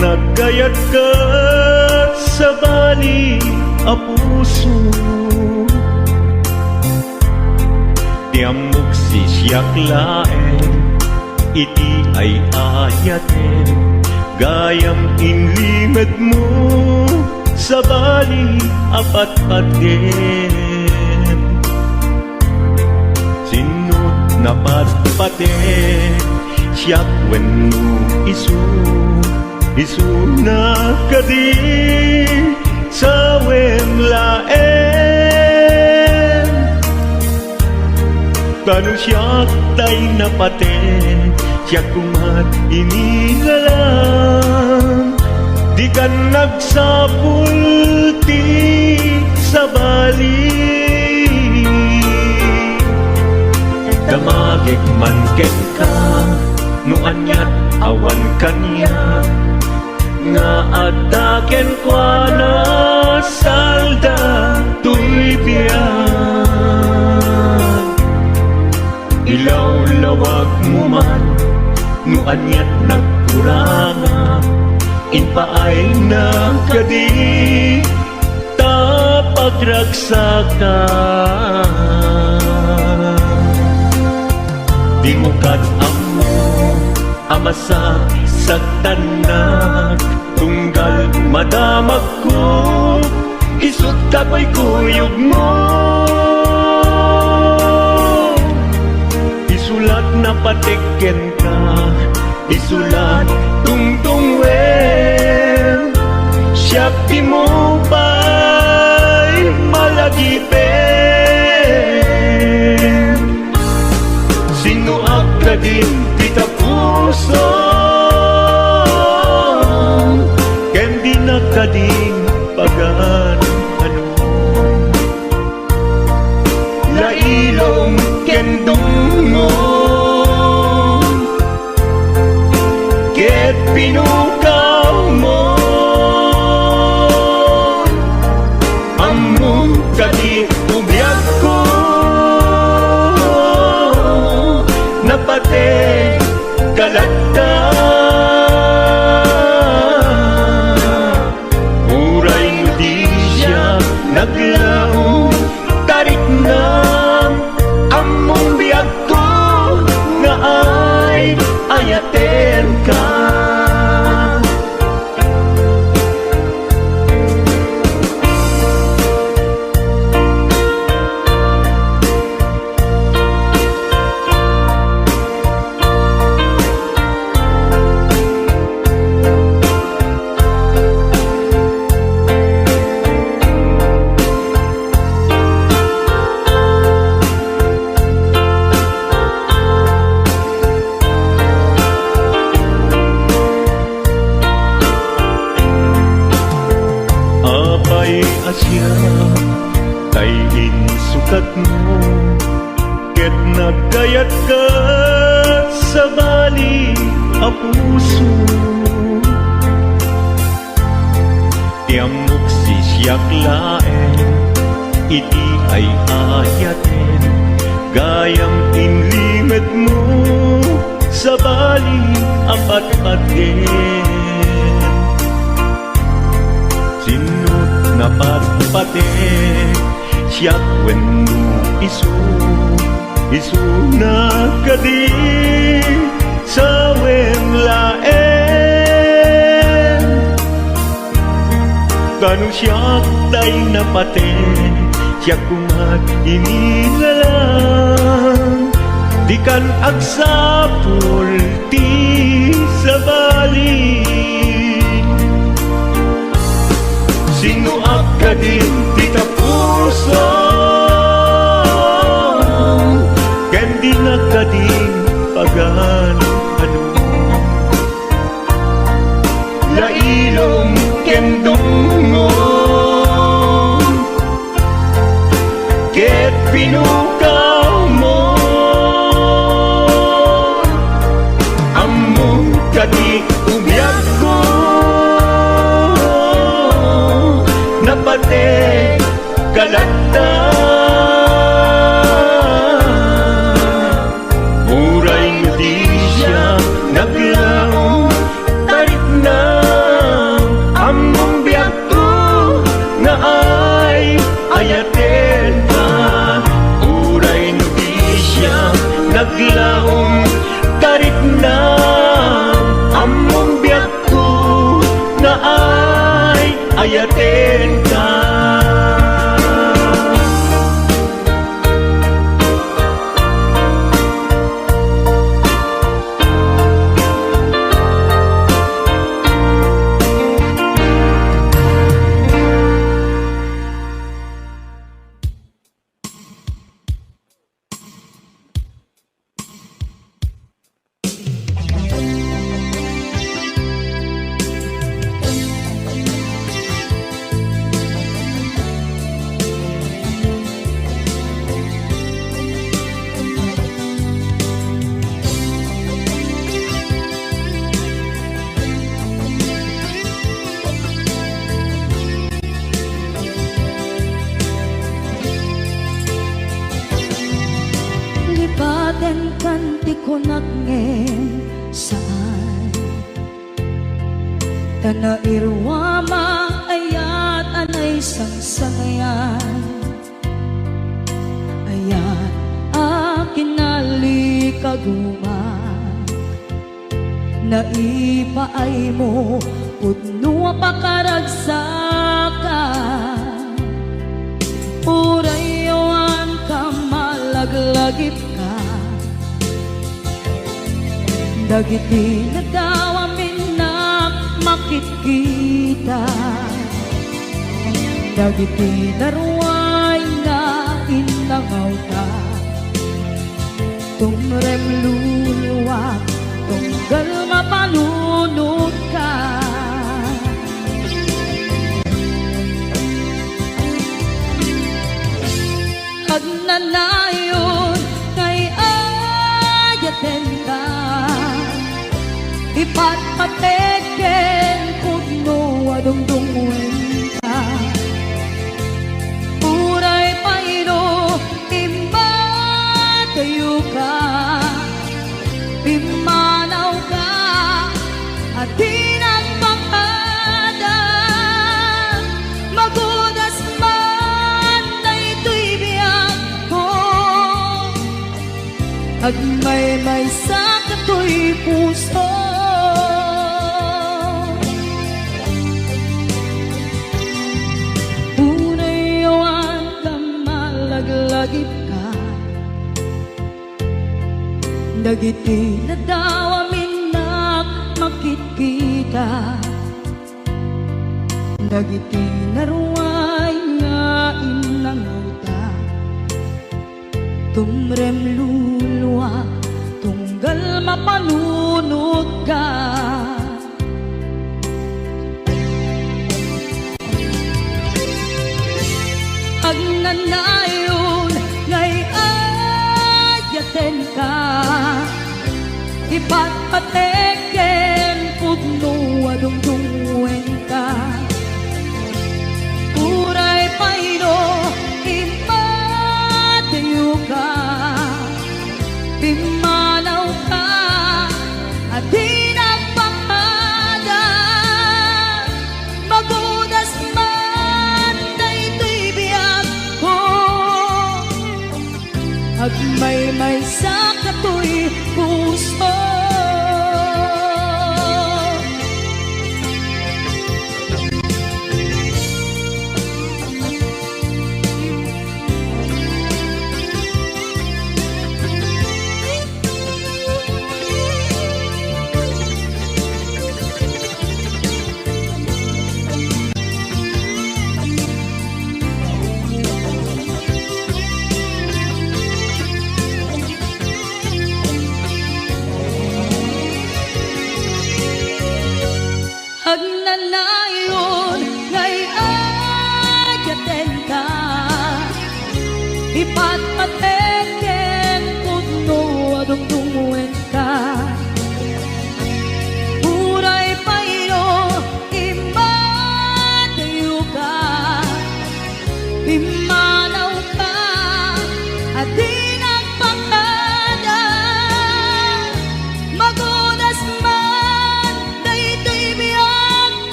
nagkayat ka sa bali a puso, tiamok si siyak laeng, iti ay ayaten, gayam inlimad mo sa bali apat-paten. Sinut na patpaten, siyak wenno isu na kadi sa wemlaen. Tanong siyak tay napaten, siyak kumat inigalang, di ka nagsapulti sa bali. Damagik man ken ka, nuanyat awan kanya, nga adaken kwa na salda tuy biyan. Ilaw-lawag mo man, nuanyat nagkuranga, inpaay na kadi tapagragsakan. Di mo amo amasa sagtanak, tunggal madamag ko, isut ka ko'y kuyog mo. Isulat na patiken ka, isulat tungtungwen, siya di mo ba'y malagipen. Sino ka din kita puso, ken di na kading pagan ano. Lailong ken dungon, ket pinukaw mo, among kadi ubiyag ko, napate kalagta. Uray mo di siya naglaong, tarik na among biyag ko, nga ay ayaten ka. Asya kay insukat mo, ket nagkayat ka sa bali a puso, tiamok si siyak laeng, iti ay ayaten, gayam inlimad mo sa bali apat-paten. Sinut na patpaten, siyak wenno isu na kadi sa wemlaen. Tanong siyak tay napaten, siyak kumat inilalang, di kan agsapulti sa bali. Sino ka din kita puso, ken di na kading pagan ano. Lailong ken dungon, ket pinukaw mo, among kadi ubiyag ko, napate kalagta. Uray mo di siya naglaong, tarik na ayatin ka. Lipaten kanti ko nagngem saan Tanairwama ayat anay sangsangayan Ayat akin nalikaguma Naipaay mo pudno pakaragsakan Urayawan ka malaglagip ka Dagiti na daw amin na makikita Dagiti naruay na inangaw ka Tumrem luluwa tunggal mapalunod ka Agnanayon kay ayaten ka Ipatpateken pugno adungdungwen ka Uray paino imbatayo ka Pimanaw ka at tinagpakada Magudas man na ito'y biyak ko Agmay-may sa kato'y puso Unayawan ka malaglagip ka Dagiti na daw amin na makikita Dagiti naruay nga inangaw ta Tumrem luluwa tunggal mapalunod ka Agnanayon ngay ayaten ka Ipatpateken pugno adungdungwen ka Uray paino impatayo ka Pimanaw ka at tinagpakada Magudas man na ito'y biyak ko Agmay-may sa kato'y puso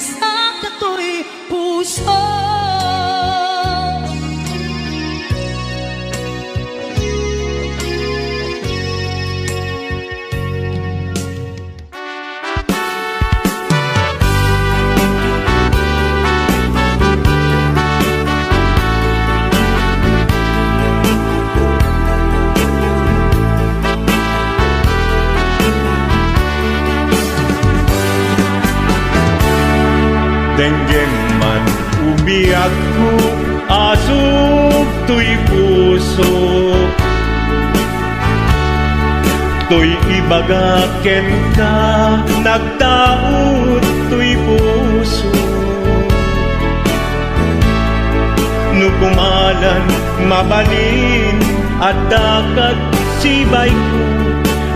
sa kato'y puso. Denggeng man umiyak ko, asog to'y puso. To'y ibagaken ka, nagtaot to'y puso. Nukumalan, mabalin, at dakat sibay ko,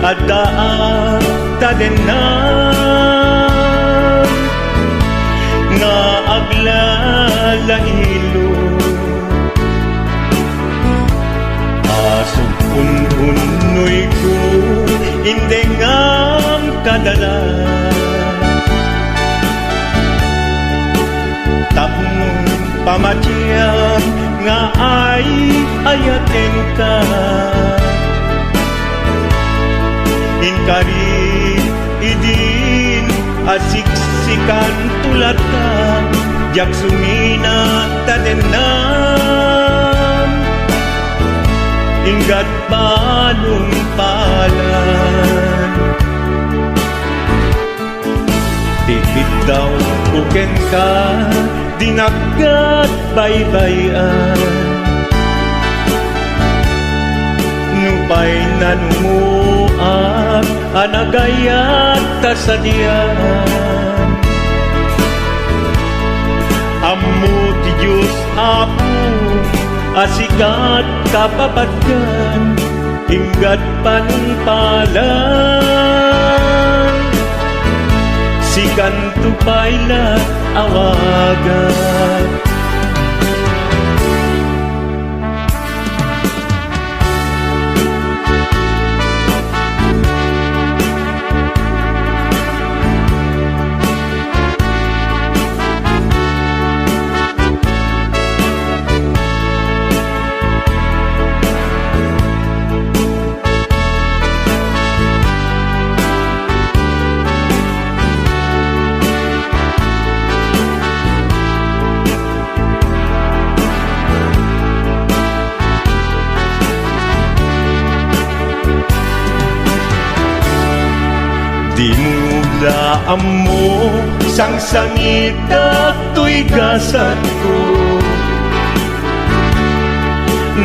at daan tadenan. Nga aglalahilo, asog unhunoy ko, hindi ngam kadala. Tapong pamatiyang nga ay ayaten ka. Inkari idin asiksikan tulad ka, jak sumina tadenam. Ingat panumpalan, dikit daw kuken ka, dinagat baybayan. Nupay nanumuak, anagayat tasadian. Ammo ti Diyos Apo, asikat kapapatgan, ingat panumpalan. Sikan tupayla awagan. Di mula amo sang sangit at to'y gasat ko.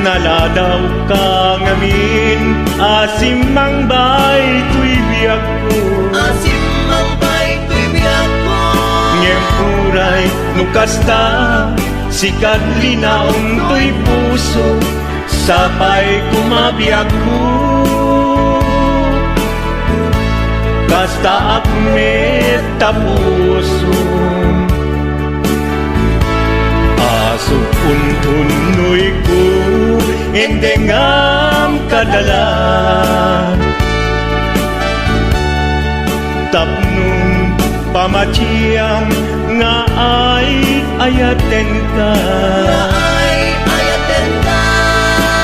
Naladaw ka ngamin, asim mang bay to'y biyak ko. Asim mang bay to'y biyak ko. Ngem uray nukasta, sikat linaong to'y puso, sapay kumabiyak ko. Kasta akmet tapuso, asok untunoy ko, endengam kadalan. Tapnong pamatiyam nga ay ayaten ka. Nga ay ayaten ka.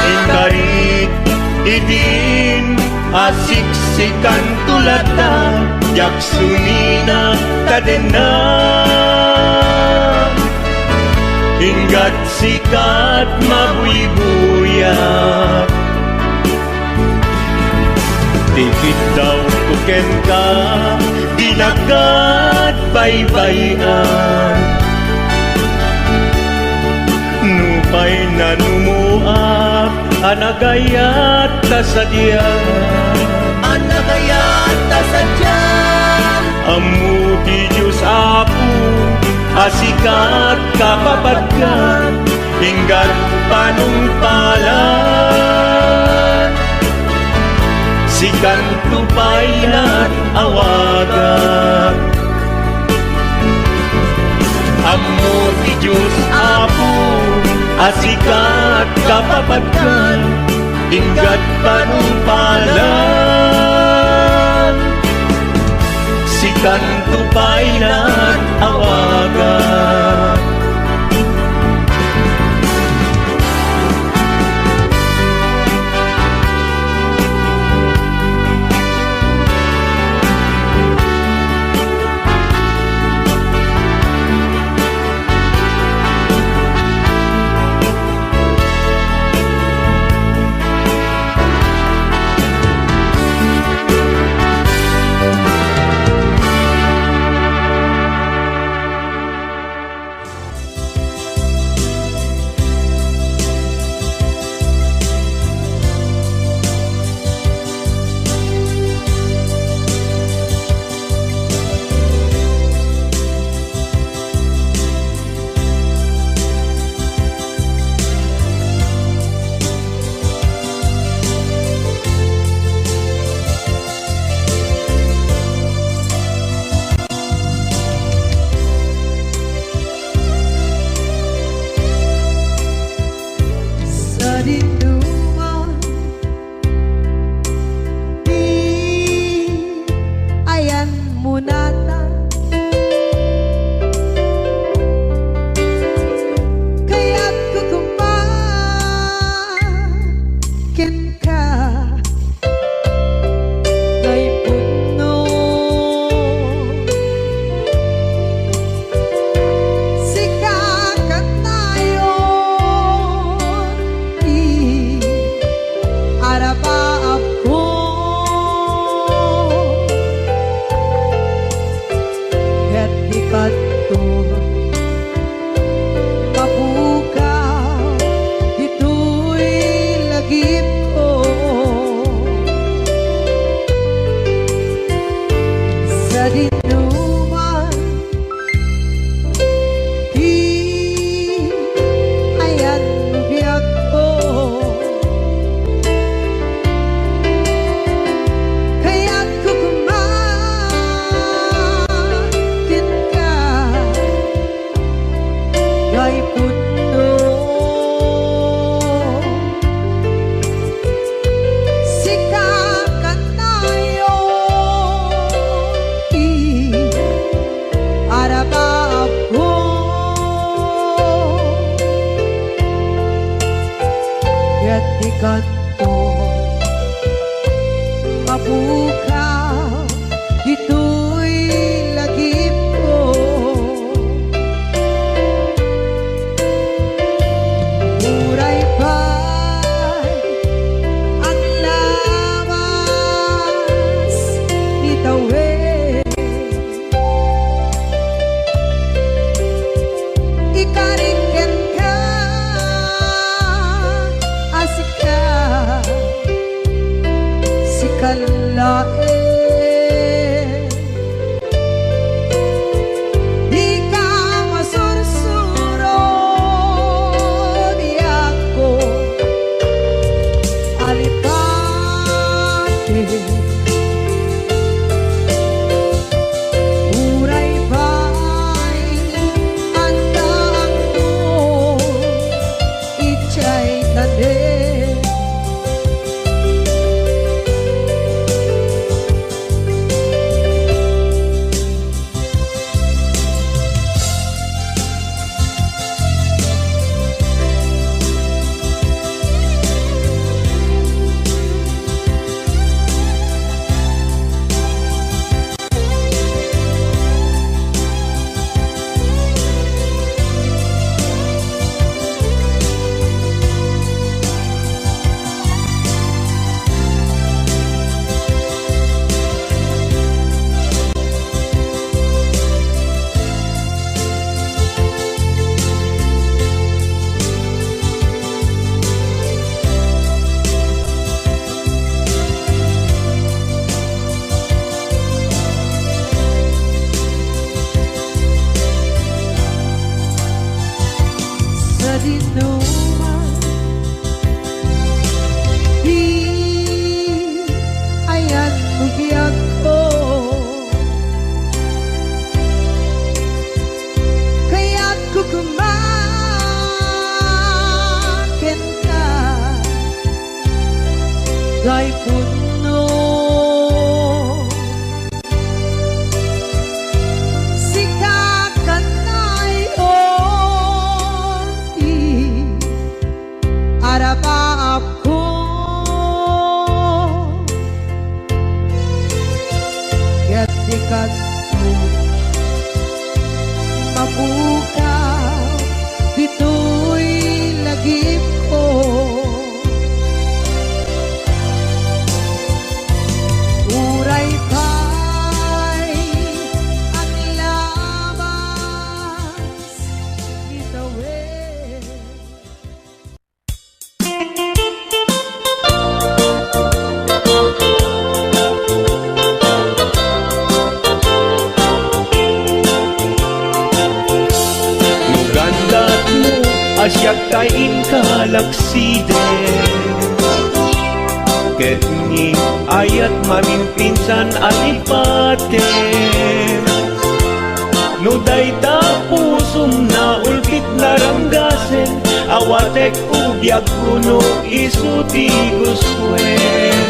Inkarit idin asiksikan tulad ta, jak sumina tadena. Ingat sikat mabuy-buyak, dikit daw tuken ka, dinagat baybayan. Nupay nanumuak, anagayat tasadyan. Anagayat tasadyan. Amu di Diyos Apo, asikat kapapatgan, ingat panumpalan. Sikan tupaylan awagan. Amu di Diyos Apo, asikat kapapatgan, ingat panumpalan. ikan tupayan awagan. Sa dinuman di ayan mo nata kaya't kukumakin ka kay puno sikakat nayon arabaab ko ket di kadto mabukaw dito'y lagip ko sa dinuman di ayan biyak ko kaya't kukumakin ka kay puno sikakat nayon mabukaw dito'y lagip ko. Uray pa'y ang labas itawid. Nugandat mo asyak kain kalaksiden ket ni ayat mamimpinsan alipaten no dayta pusum na ulkit naranggasen awatek ubiyag kuno isuti guswen.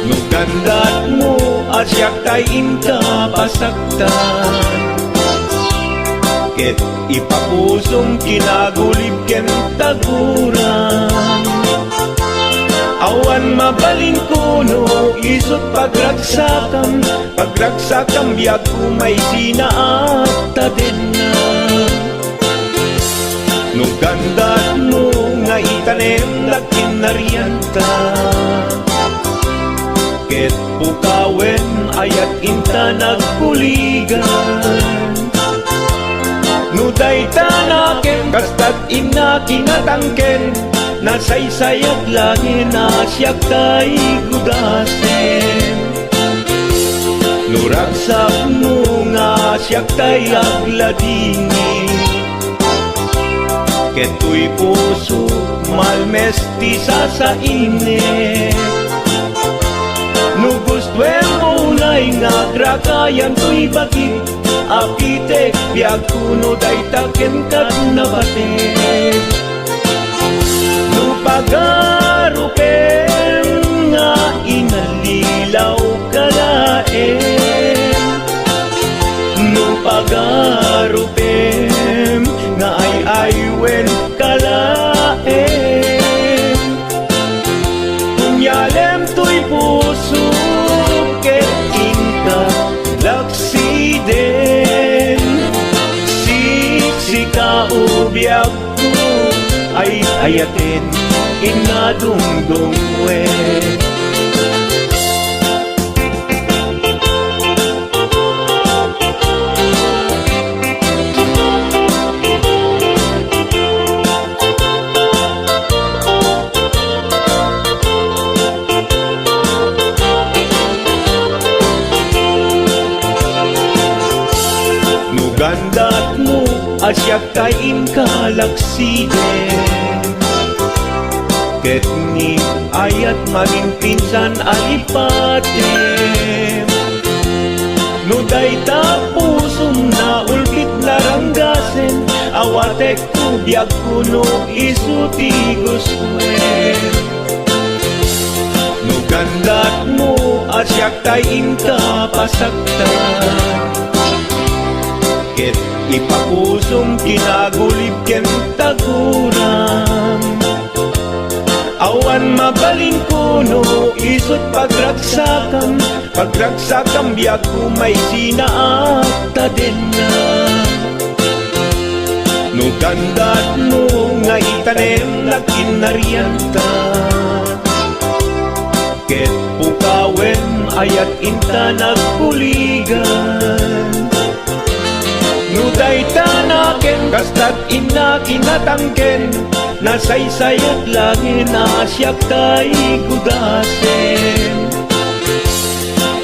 Nugandat mo asyak kain kapasaktan ket ipapusong kinagulib ken taguran awan mabaling kuno isut pagragsakam biag kumay sinaat tadenna. Nugandat mo nga itanem na kinarianta ket pukawen ayat inta nagpuligan nuday tanaken kastat ina kinatangken nasaysayat langin asyak tay gudasen nuragsak mo nga asyak tay agladini keto'y puso malmesti sa init nugustwen mo unay nga grakayan to'y bakit apitek biag kuno daytaken kat nabatek nupagarupen nga inalilaw kalaen nupagarupen nga ay-aywen kalaen kunyalem to'y puso ket inka laksiden sika ubiyag ko ay ayatin inadungdungwe. Nugandat mo asyak kain kalaksiden ket ni ayat maging pinsan alipaten no dayta pusum na ulkit naranggasen awatek ubiyag kuno isuti guswen. Nugandat mo asyak tayin kapasaktan ket ipapusong kinagulib ken taguram awan mabaling kuno isut pagragsakam biag kumay sinaat tadenna. Nugandat mo nga itanem na kinarianta ket pukawen ayat inta nagpuligan nuday tanaken kastat ina kinatangken nasaysayat langin asyak tay gudasen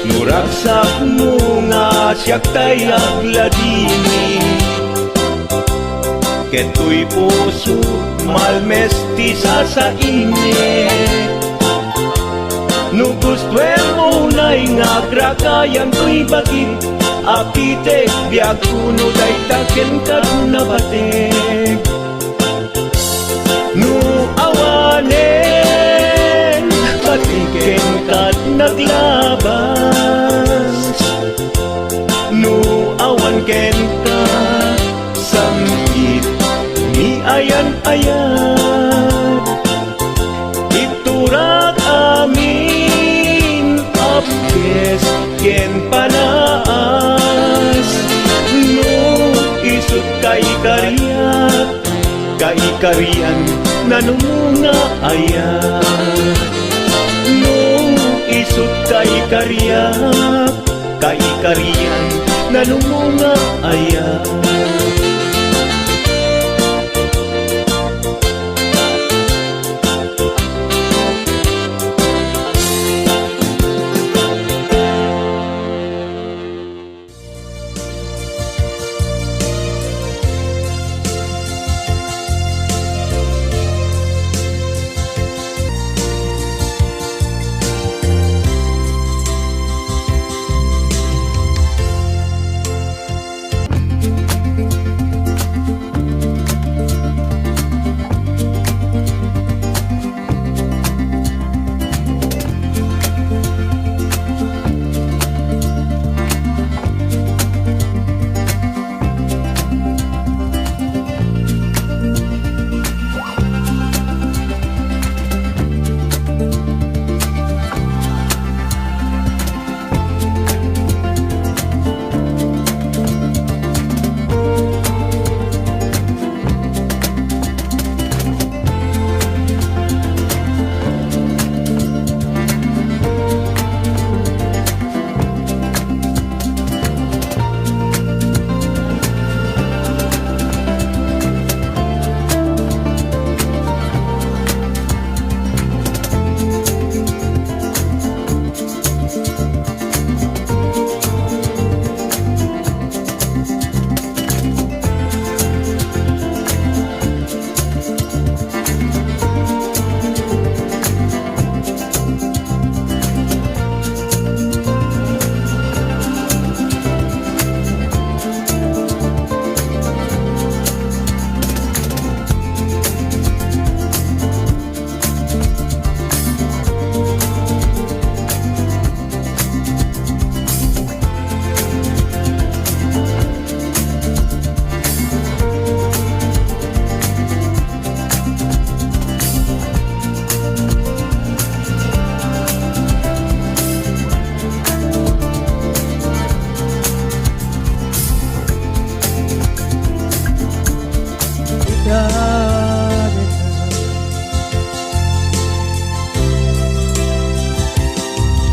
nuragsak mo nga asyak tay agladini keto'y puso malmesti sa init nugustwen mo unay nga grakayan to'y bakit apitek biag kuno daytaken kat nabatek nu awanen patiken kat naglabas nu awan ken ka samkit ni ayan-ayan iturak amin apkes ken pana kari-karian nanumunga aya. No isut kay kariyan nanumunga aya.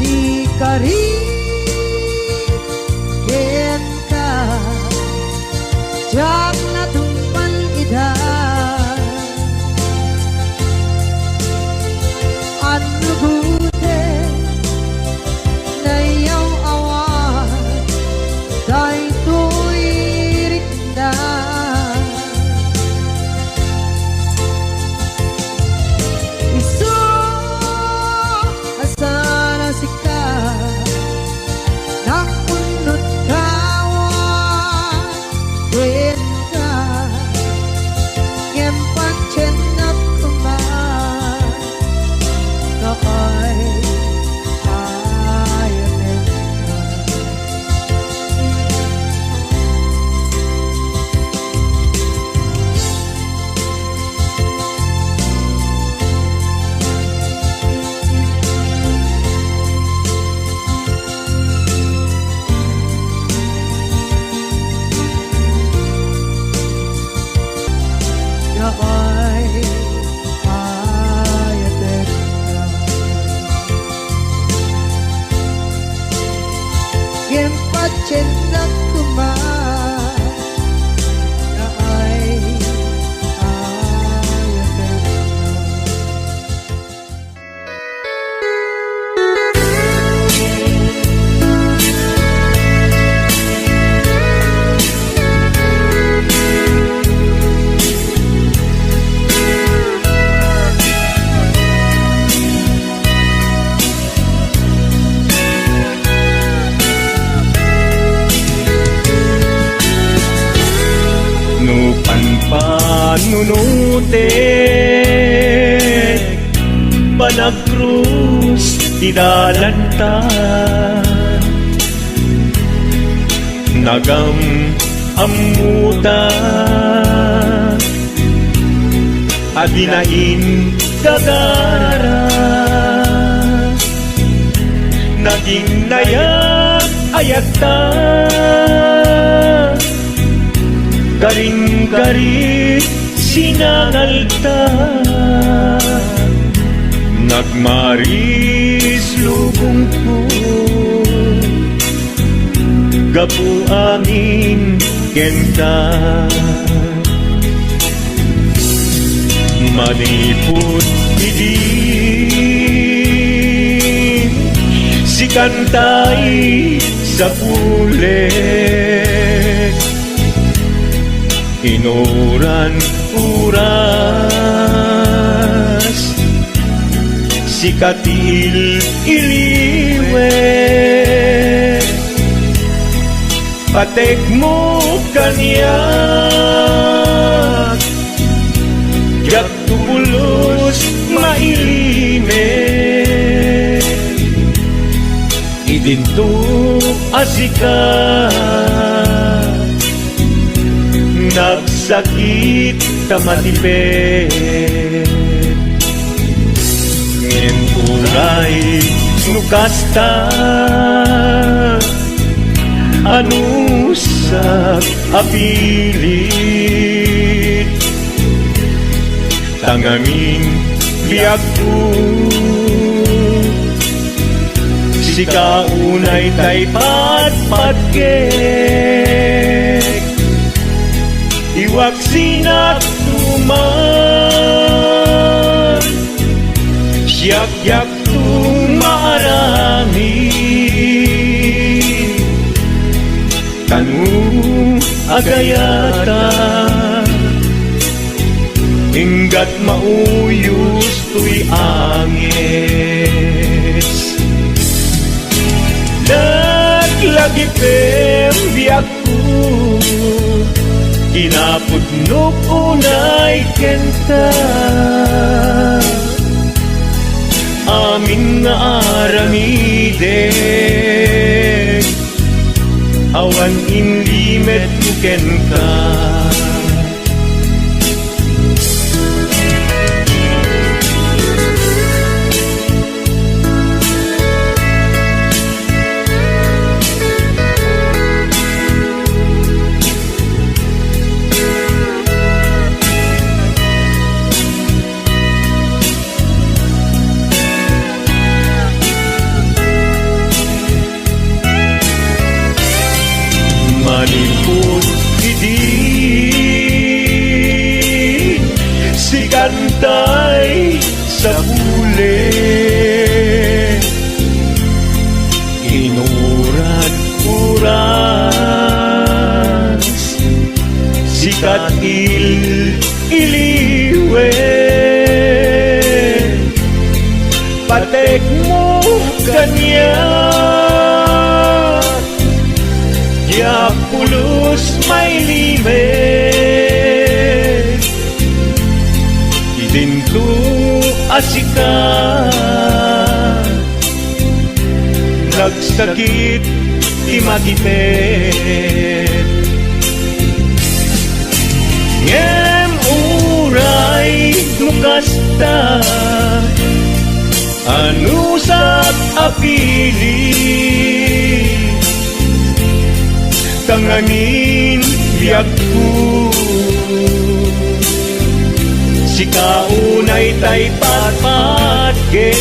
Di ka rin ka jak na tumpan ida ano buti na iyong awan dahil to'y rikda. Cinta kumar na ay panunutin panagkrus tidalantan nagam amutan adinain gagara naging nayak ayata karing-karit sinangalta, nagmaris lubong ko, gapu angin kenta, manipot idin, si kantay sa pulet, inuran uras, si katil iliwet, patek mo kanyak, yak tubulos mailimit, idinto asika, nagsakit tamatipet, ngenturay nukasta, anusak apilit, tangangin biyak ko, si kaunay tay patpatkek, iwak sinak tuman, siyak-yak tumarami, kanu agayata, hinggat mauyos tuy angis, naglagipem biyak ko, kinapudnok unay kenta, amin nga aramiden, awan inlimet kuken ka. Manipot idin, si kantay sa pulet, inuran uras, si katil iliwet, patek mo kanya, yak pulos may limit, idinto asika, nagsakit imakipet, ngem uray nukasta, anusak apili, tangangin biyak ko, si kaunay tay patpatkek,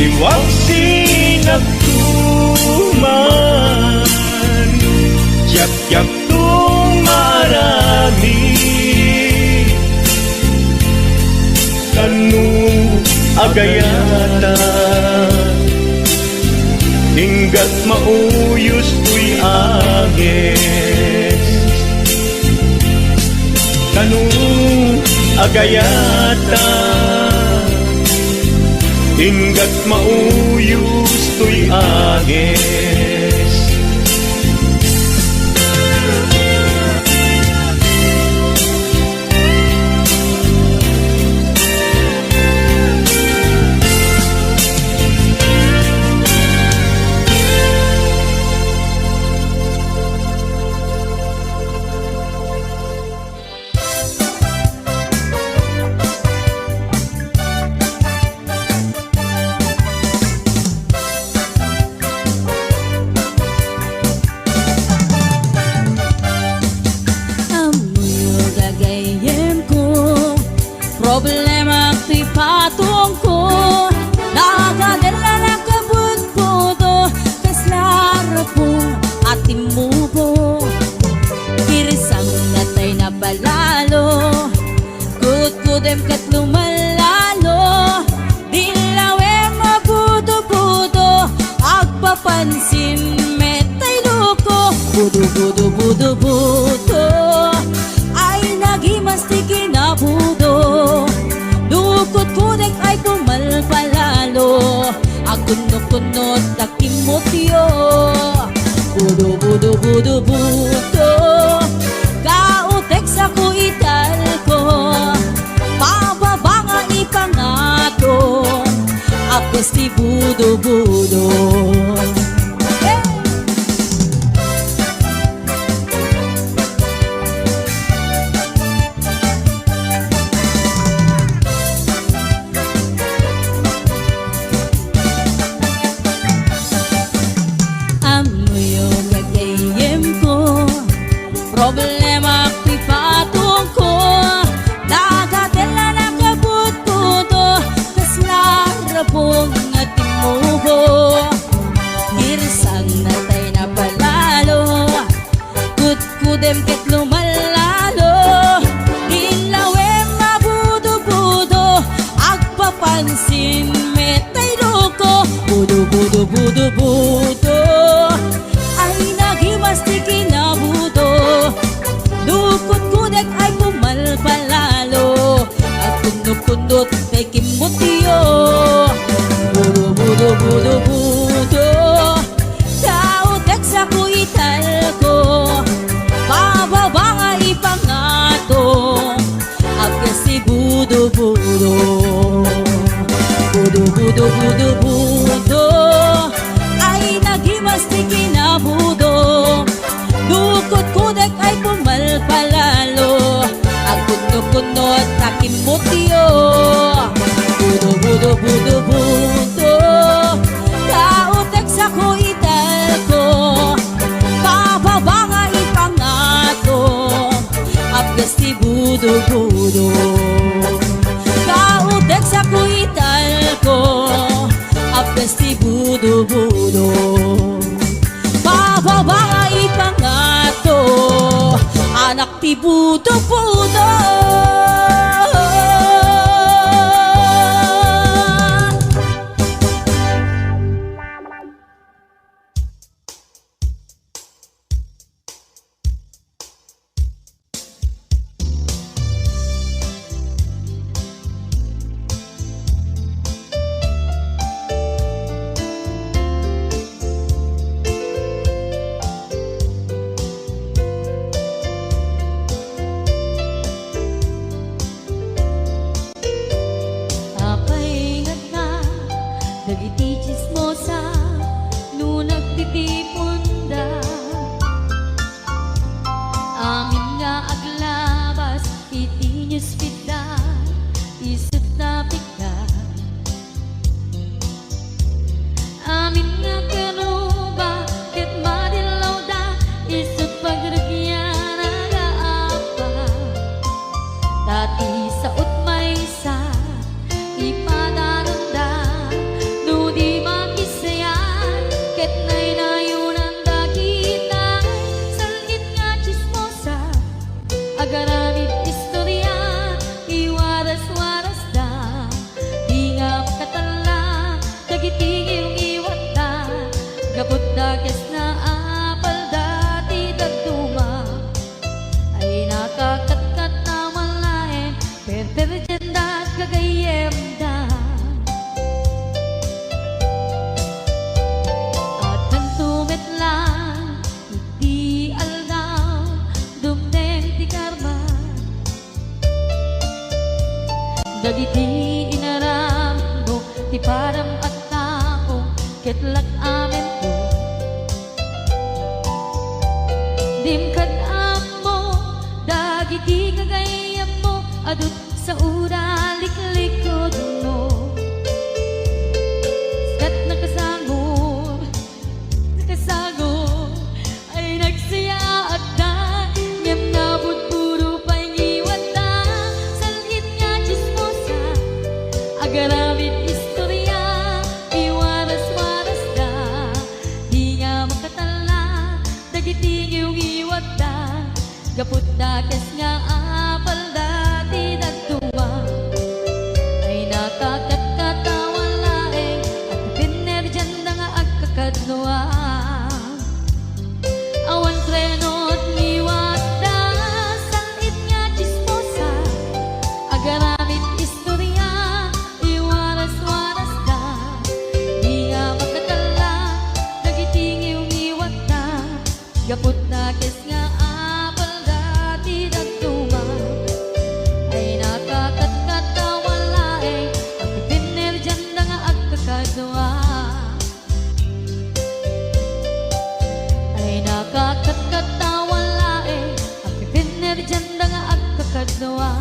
iwak sinagtuman, yak-yak tumarami, kanu agayata, hinggat mauyos tuy agis, kanu agayata, hinggat mauyos tuy agis. papansin metay loko budo budo budo budo ay nagimasti kinabudo dukot kudek ay pumalpalalo akunot-kunot takimotyo budo budo budo budo kautek sa kuital ko pababa nga ipangato apes ti budo budo problema ko'y patong ko nagatela na kabut-buto kas larapong at timuho kirsang natay na palalo kut-kudem ket lumalalo ilawem mabudo-budo agpapansin metay loko budo-budo-budo-budo ay nagimasti kinabudo dukot kudek ay pumalpalalo at kundot-kundot kay kimutyo budo budo budo budo kautek sa kuital ko pababa nga ipangato agkas si budo budo budo budo budo budo ay nagimasti kinabudo dukot kudek ay pumalpalalo ang kunot-kunot takimutyo budo budo budo budo kautek sa kuital ko pababa nga ipangato apgas ti budo budo kautek sa kuital ko apgas ti budo budo pababa nga ipangato anak ti budo-budo dagiti chismosa no nagtitipunda amin nga aglabas iti newsfeed isip na pigda amin nga karuba ket madilaw da isip pagragyan nagaapa dati sa utmaysa ipadaranda no di makisayan ket nay nayunan dagita salit nga chismosa agaramid istorya iwaras-waras da di nga makatala dagiti iyong iwat da gapot da kes na apal dati dagduma ay nakakatkat na malaen perperjen da kagayem da at nagtumit lang hindi aldaw dumdeng ti karma dagiti inaram mo ti param at tao ketlak amen ko dimkad mo dagiti kagayem mo adut sa uraliklikod mo kat nakasagod ay nagsaya at da ngem nabut puro pa'y ngiwat da salit nga chismosa agaramid istorya iwaras-waras da di nga makatala dagiti iyong iwat da gaput da kes nga apal dati dagduwa ay nakakatkatawa laeng at pinerjan da nga agkakad kadwa. Awan krenot liwat da sangit nga chismosa, agaramit istorya iwaras-waras da. Di nga makatala nagitingiw liwat da, gapot na kes nga apal dati dagtuma. Ay nakakatkat-katawalae ang ipiner dyan na nga agkakadwa. Ay nakakatkat-katawalae ang ipiner dyan na nga agkakadwa.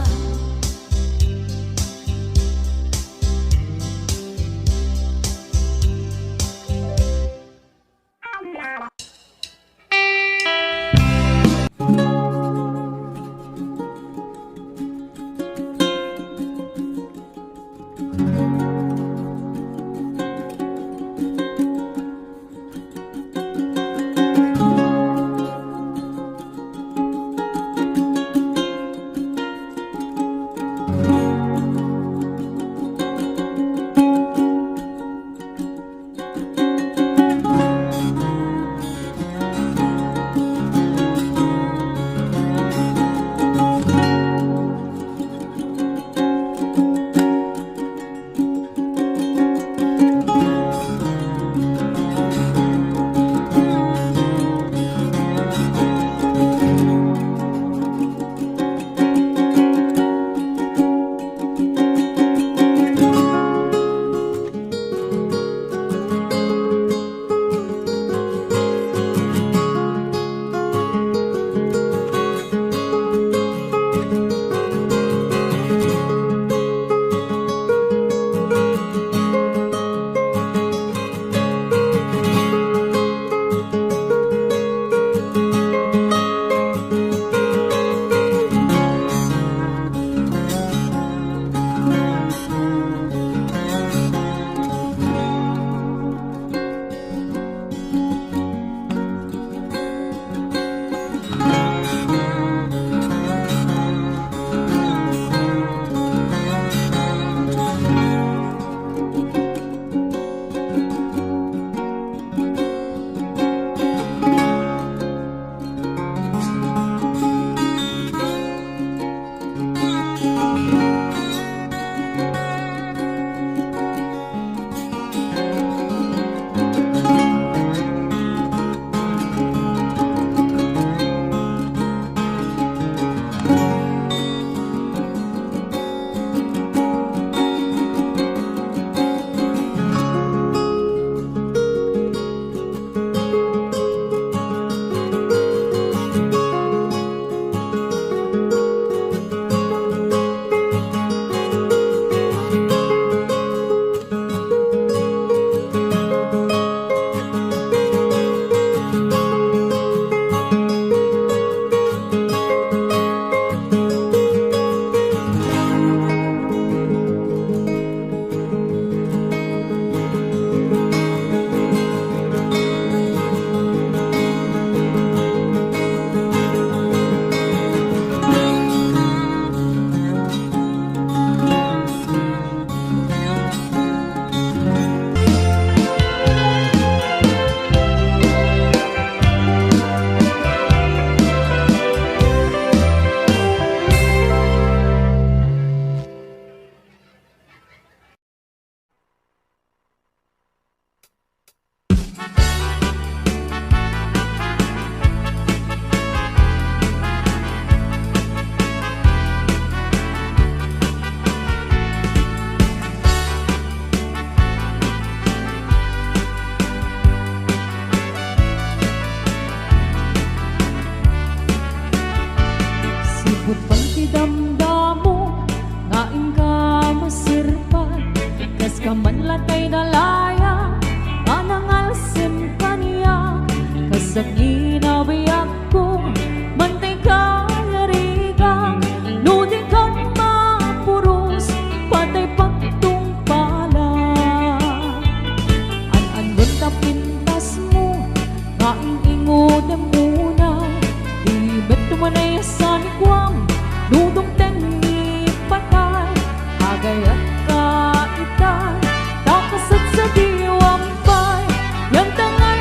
Kailan ka itan, takasat sa diwampay, yang tangan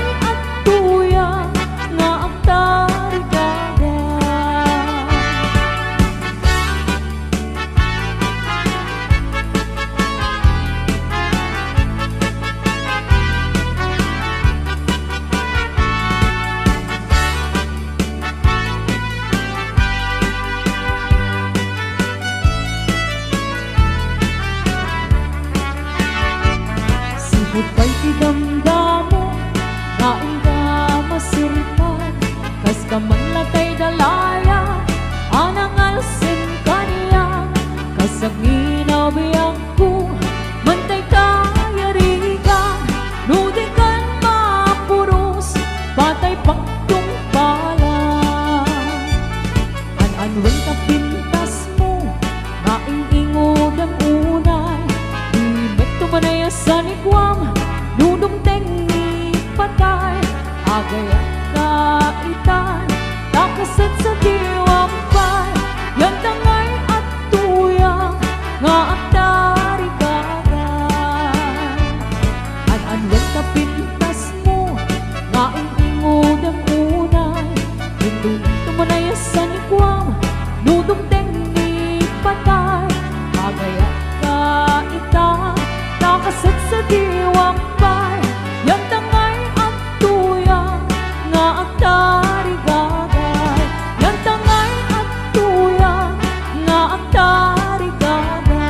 kamanla kay dalaya anang alsin kaniya kasaginaw biyang ko mantay kayarigan nudikan mapuros patay pagtung pala an-anwen ka pintas mo maing-ingod ang unay imek tumanaya sa nigwam nudong tengi patay agay kaitan takasat sa diwang pay yan tangay at tuyang nga ang tarigagay an-anwen ka pintas mo maing-ingod ang unay indong tumanaya sa nigwam nudong tengi patay agay kaitan takasat sa diwang pay yan tangay at tuyang nga ang tarigagay yan tangay at tuyang nga ang tarigagay.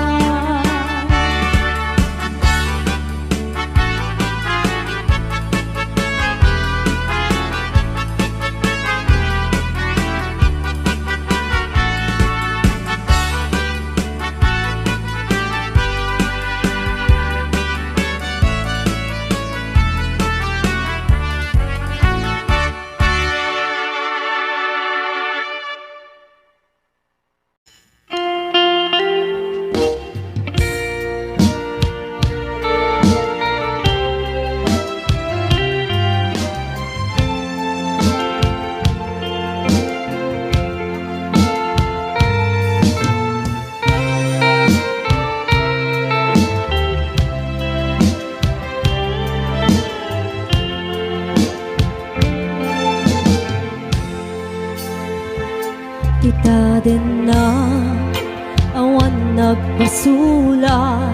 Kita din na awan nagpasulat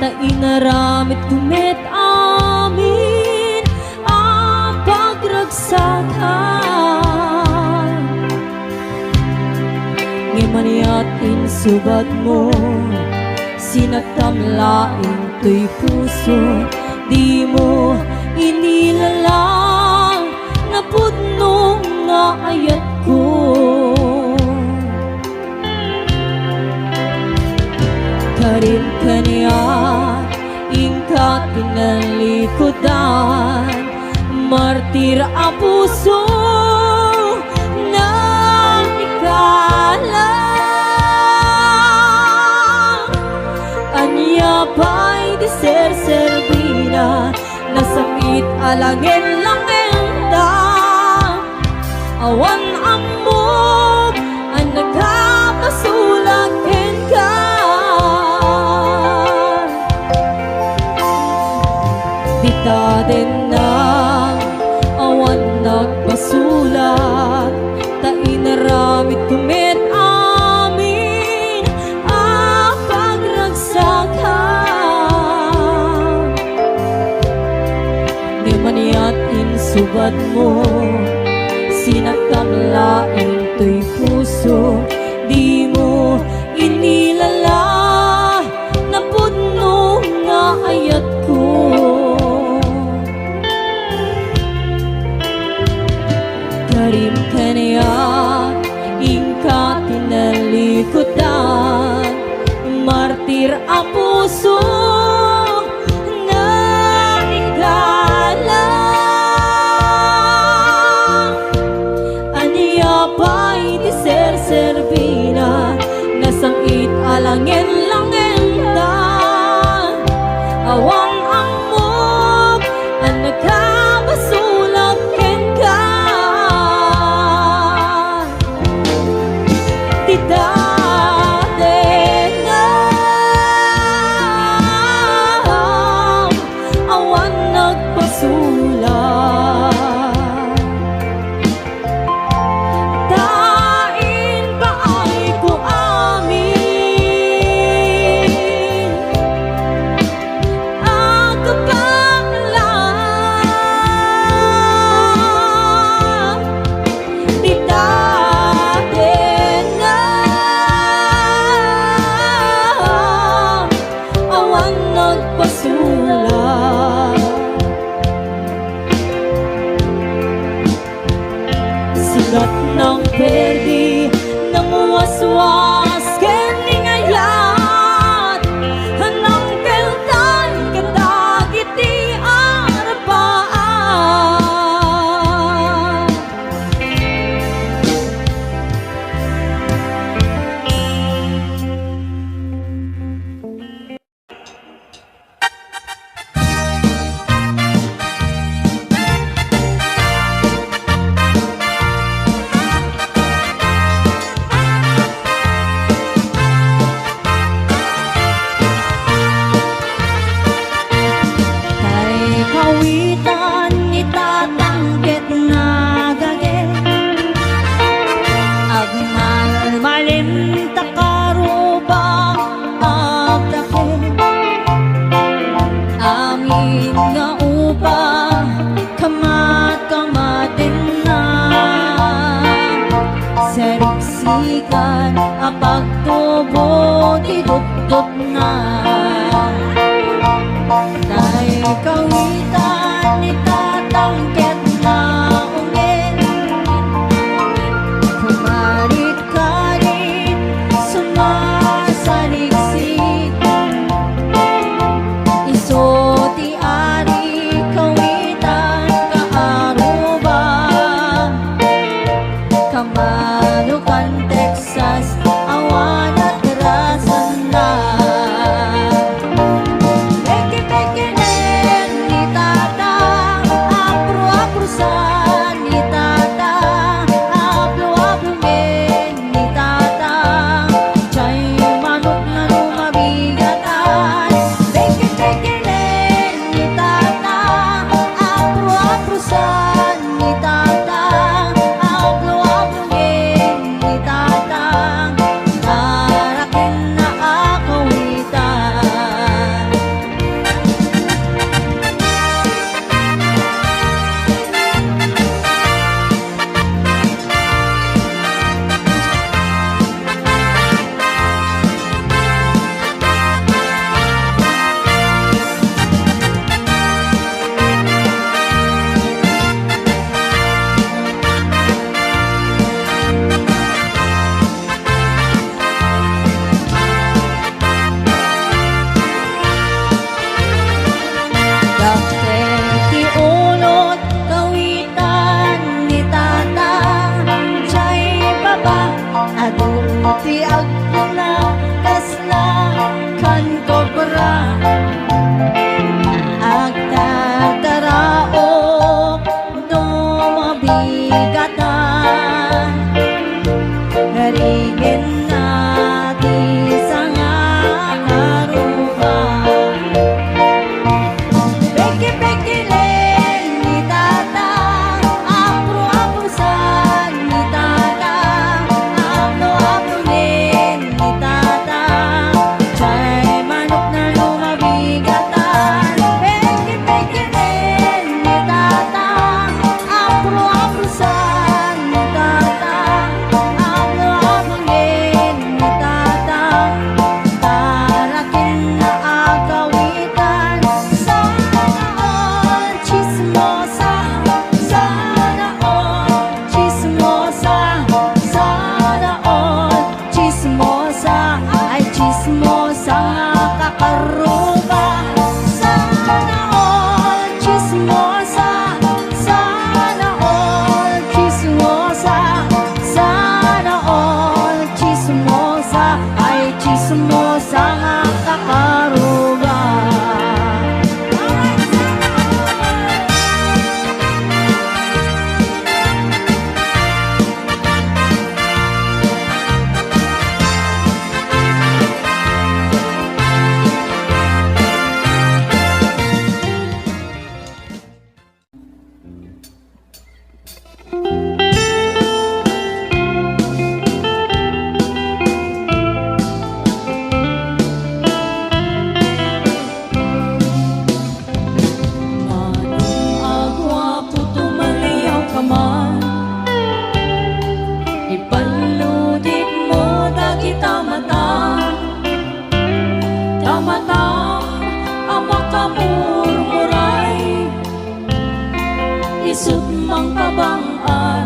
ta inaramit kumit amin ang pagragsakan ngimaniat insubad mo sinagtamlaing to'y puso di mo inilalang na pudnong nga ayat ko karin kaniya ingkat pinalikodan martir a puso na ikalang anya pa'y di ser-servina nasakit alangin lang enda awan amog ang nagkapasulag ka dita din na awan nagpasulat ta inaramit kumit amin ang pagragsakan di maniat insubad mo sinagtamlaing to'y puso di mo inilala na pudno nga ayat ko karim kaniya ingka tinalikodan martir a puso na igalang aniya pa'y di ser-servina nasangit alangin lang enda awang amog ang nagkabasulag ka di dati na Gat ng perdi ng waswas keningayat Hanang keltan kadagiti arapaan Kay kawitan itatanggit na gage Agmalmalin takaruba agdake Amin nga upang kamat-kamatin na Seriksikan apagtubo tidukdok na Dahil kawitan itatangket na ungin Kumarit-karit sumasaliksik Isuti ari kawitan kaaruba Kamanukan Texas awan at rasan na Ti agna kasla kan kobra Agtatarao no mabigatan Haringin natin sa nga karuba Beki-beki len ni tata Apro-aprosan ni tata Apno-apro len ni tata Chay manok na lumabigatan Beki-beki len ni tata Apro-aprosan ni tata Apno-apro len ni tata Tarakin na agawitan Sana all chismosa Sana all chismosa Sana all chismosa Ay chismosa nga kakaruba Sana all chismosa Sana all chismosa Sana all chismosa Ay chismosa nga kakaruba Manong agwa puto maliyaw ka man Ipaludit mo dagita mata Tamata ang makamurmuray Isut mang kabangay